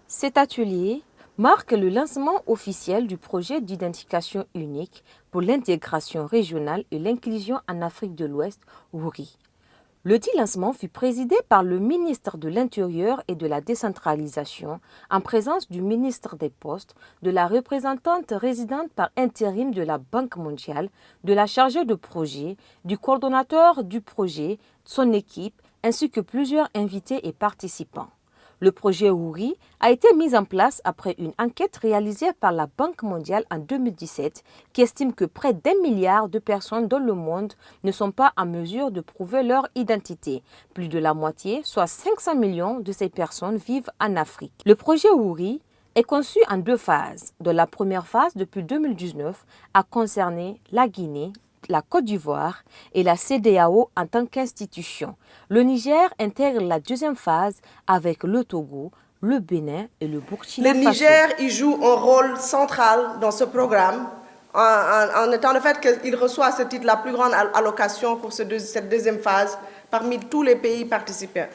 Cet atelier marque le lancement officiel du projet d'identification unique pour l'intégration régionale et l'inclusion en Afrique de l'Ouest, WORI. Le dit lancement fut présidé par le ministre de l'Intérieur et de la Décentralisation en présence du ministre des Postes, de la représentante résidente par intérim de la Banque mondiale, de la chargée de projet, du coordonnateur du projet, son équipe, ainsi que plusieurs invités et participants. Le projet WORI a été mis en place après une enquête réalisée par la Banque mondiale en 2017 qui estime que près d'1 milliard de personnes dans le monde ne sont pas en mesure de prouver leur identité. Plus de la moitié, soit 500 millions de ces personnes, vivent en Afrique. Le projet WORI est conçu en 2 phases, dont la première phase, depuis 2019, a concerné la Guinée, la Côte d'Ivoire et la CEDEAO en tant qu'institution. Le Niger intègre la deuxième phase avec le Togo, le Bénin et le Burkina Faso. Le Niger y joue un rôle central dans ce programme en étant le fait qu'il reçoit à ce titre la plus grande allocation pour cette deuxième phase parmi tous les pays participants.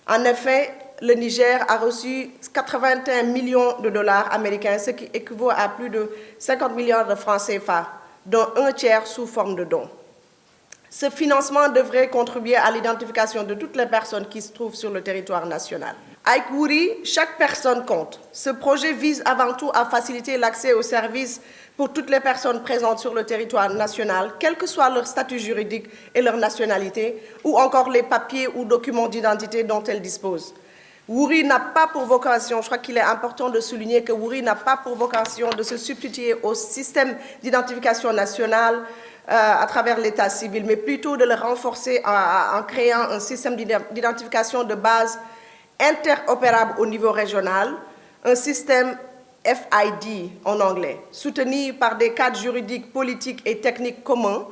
En effet, le Niger a reçu 81 millions de dollars américains, ce qui équivaut à plus de 50 milliards de francs CFA, dont un tiers sous forme de dons. Ce financement devrait contribuer à l'identification de toutes les personnes qui se trouvent sur le territoire national. Avec WORI, chaque personne compte. Ce projet vise avant tout à faciliter l'accès aux services pour toutes les personnes présentes sur le territoire national, quel que soit leur statut juridique et leur nationalité, ou encore les papiers ou documents d'identité dont elles disposent. WORI n'a pas pour vocation, je crois qu'il est important de souligner que WORI n'a pas pour vocation de se substituer au système d'identification nationale à travers l'état civil, mais plutôt de le renforcer en créant un système d'identification de base interopérable au niveau régional, un système FID en anglais, soutenu par des cadres juridiques, politiques et techniques communs,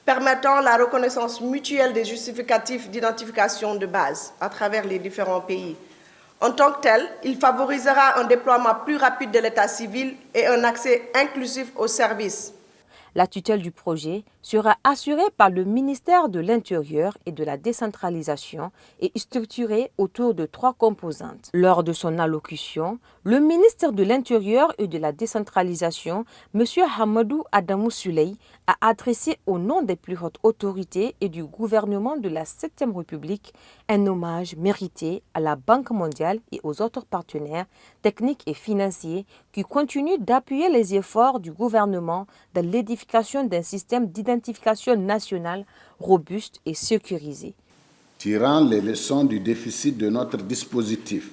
permettant la reconnaissance mutuelle des justificatifs d'identification de base à travers les différents pays. En tant que tel, il favorisera un déploiement plus rapide de l'état civil et un accès inclusif aux services. La tutelle du projet sera assurée par le ministère de l'Intérieur et de la Décentralisation et structurée autour de 3 composantes. Lors de son allocution, le ministre de l'Intérieur et de la Décentralisation, M. Hamadou Adamou Souley, a adressé au nom des plus hautes autorités et du gouvernement de la 7e République un hommage mérité à la Banque mondiale et aux autres partenaires techniques et financiers qui continuent d'appuyer les efforts du gouvernement dans l'édification d'un système d'identification nationale robuste et sécurisé. Tirant les leçons du déficit de notre dispositif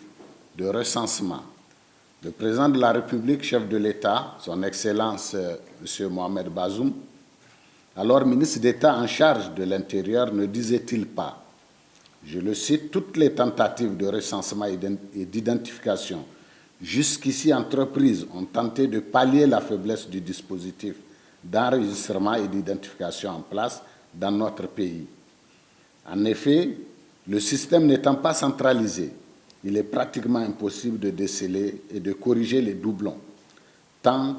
de recensement, le président de la République, chef de l'État, son Excellence M. Mohamed Bazoum, alors ministre d'État en charge de l'Intérieur, ne disait-il pas, je le cite, « Toutes les tentatives de recensement et d'identification jusqu'ici entreprises ont tenté de pallier la faiblesse du dispositif d'enregistrement et d'identification en place dans notre pays. En effet, le système n'étant pas centralisé, il est pratiquement impossible de déceler et de corriger les doublons, tant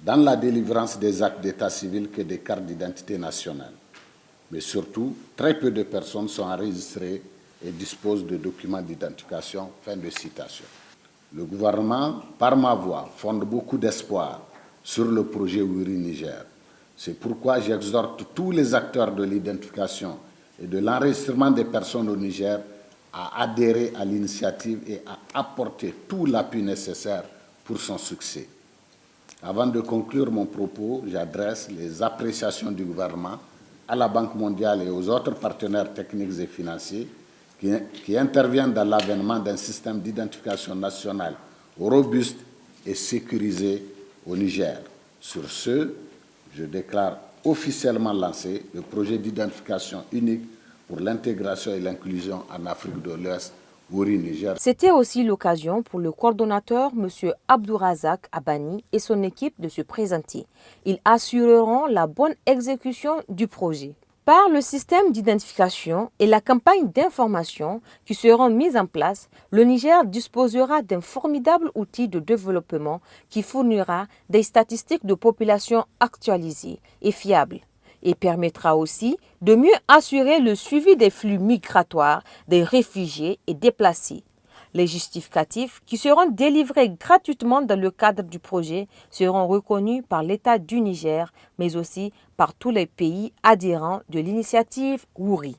dans la délivrance des actes d'état civil que des cartes d'identité nationale. Mais surtout, très peu de personnes sont enregistrées et disposent de documents d'identification. » Fin de citation. Le gouvernement, par ma voix, fonde beaucoup d'espoir sur le projet WORI Niger. C'est pourquoi j'exhorte tous les acteurs de l'identification et de l'enregistrement des personnes au Niger à adhérer à l'initiative et à apporter tout l'appui nécessaire pour son succès. Avant de conclure mon propos, j'adresse les appréciations du gouvernement à la Banque mondiale et aux autres partenaires techniques et financiers qui interviennent dans l'avènement d'un système d'identification nationale robuste et sécurisé au Niger. Sur ce, je déclare officiellement lancé le projet d'identification unique pour l'intégration et l'inclusion en Afrique de l'Ouest, WORI Niger. C'était aussi l'occasion pour le coordonnateur M. Abdourazak Abani et son équipe de se présenter. Ils assureront la bonne exécution du projet. Par le système d'identification et la campagne d'information qui seront mises en place, le Niger disposera d'un formidable outil de développement qui fournira des statistiques de population actualisées et fiables et permettra aussi de mieux assurer le suivi des flux migratoires des réfugiés et déplacés. Les justificatifs, qui seront délivrés gratuitement dans le cadre du projet, seront reconnus par l'État du Niger, mais aussi par tous les pays adhérents de l'initiative Wouri.